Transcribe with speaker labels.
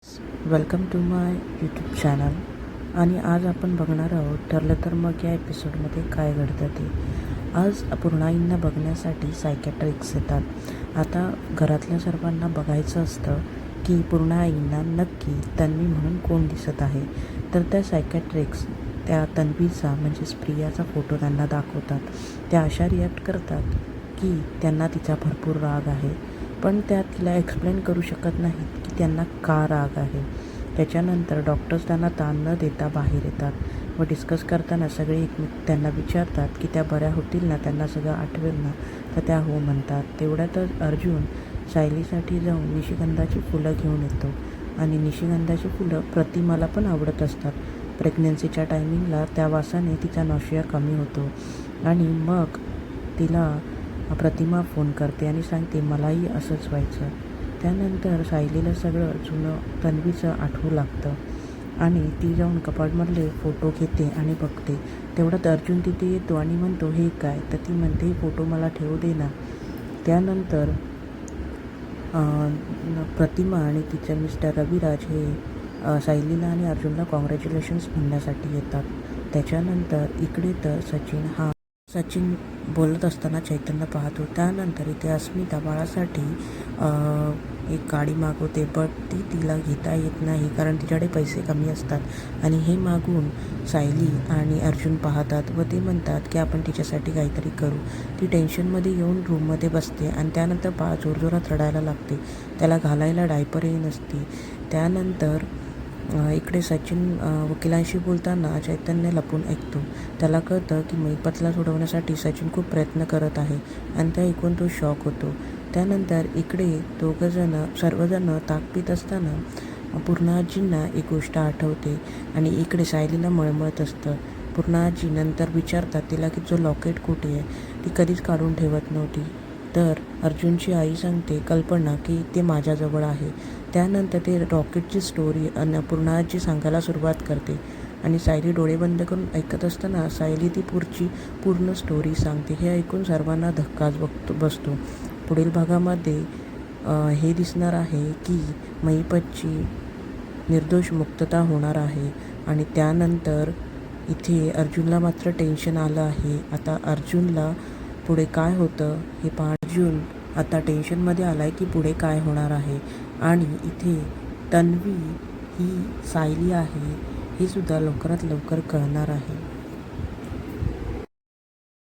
Speaker 1: Welcome to my YouTube channel. आणि आज आपण बघणार आहोत ठरलं तर मग या एपिसोडमध्ये काय घडतं ते. आज पूर्णाईंना बघण्यासाठी सायकॅट्रिक्स येतात. आता घरातल्या सर्वांना बघायचं असतं की पूर्णाईंना नक्की तन्वी म्हणून कोण दिसत आहे. तर त्या सायकॅट्रिक्स त्या तन्वीचा म्हणजेच प्रियाचा फोटो त्यांना दाखवतात. त्या अशा रिॲक्ट करतात की त्यांना तिचा भरपूर राग आहे, पण त्या तिला एक्सप्लेन करू शकत नाहीत की त्यांना का राग आहे. त्याच्यानंतर डॉक्टर्स त्यांना ताण न देता बाहेर येतात व डिस्कस करताना सगळे त्यांना विचारतात की त्या बऱ्या होतील ना, त्यांना सगळं आठवेल ना. तर त्या हो म्हणतात. तेवढ्यातच अर्जुन सायलीसाठी जाऊन निशिगंधाची फुलं घेऊन येतो आणि निशिगंधाची फुलं प्रतिमाला पण आवडत असतात. प्रेग्नन्सीच्या टायमिंगला त्या वासाने तिचा नॉशिया कमी होतो आणि मग तिला प्रतिमा फोन करते आणि सांगते मलाही असंच व्हायचं. त्यानंतर सायलीला सगळं जुनं तन्वीचं आठवू लागतं आणि ती जाऊन कपाटमधले फोटो घेते आणि बघते. तेवढ्यात अर्जुन तिथे येतो आणि म्हणतो हे काय. तर ती म्हणते हे फोटो मला ठेवू दे ना. त्यानंतर प्रतिमा आणि तिचे मिस्टर रविराज हे सायलीला आणि अर्जुनला कॉंग्रॅच्युलेशन्स म्हणण्यासाठी येतात. त्याच्यानंतर इकडे तर सचिन बोलत असताना चैतन्य पाहतो. त्यानंतर इथे अस्मिता बाळासाठी एक गाडी मागवते, बट ती तिला घेता येत नाही कारण तिच्याकडे पैसे कमी असतात आणि हे मागून सायली आणि अर्जुन पाहतात व ते म्हणतात की आपण तिच्यासाठी काहीतरी करू. ती टेन्शनमध्ये येऊन रूममध्ये बसते आणि त्यानंतर बाळ जोरजोरात रडायला लागते. त्याला घालायला डायपरही नसते. त्यानंतर इकडे सचिन वकिलांशी बोलताना चैतन्य लपून ऐकतो. त्याला कळतं की महिपतला सोडवण्यासाठी सचिन खूप प्रयत्न करत आहे आणि ते ऐकून तो शॉक होतो. त्यानंतर इकडे सर्वजण ताक पित असताना पूर्णाजींना एक गोष्ट आठवते आणि इकडे सायलीला मळमळत असतं. पूर्णाजी नंतर विचारतात तिला की जो लॉकेट कुठे आहे. ती कधीच काढून ठेवत नव्हती. तर अर्जुनची आई सांगते कल्पना की ते माझ्याजवळ आहे. त्यानंतर ते रॉकेटची स्टोरी पूर्णाजी सांगायला सुरुवात करते आणि सायली डोळे बंद करून ऐकत असताना सायली ती पूर्ण स्टोरी सांगते. हे ऐकून सर्वांना धक्काच बसतो. पुढील भागामध्ये हे दिसणार आहे की महिपतची निर्दोष मुक्तता होणार आहे आणि त्यानंतर इथे अर्जुनला मात्र टेन्शन आलं आहे. आता अर्जुनला पुढे काय होतं हे अर्जुन आता टेन्शनमध्ये आला आहे की पुढे काय होणार आहे. आणि इथे तन्वी ही सायली आहे हे सुद्धा लवकरात लवकर कळणार आहे.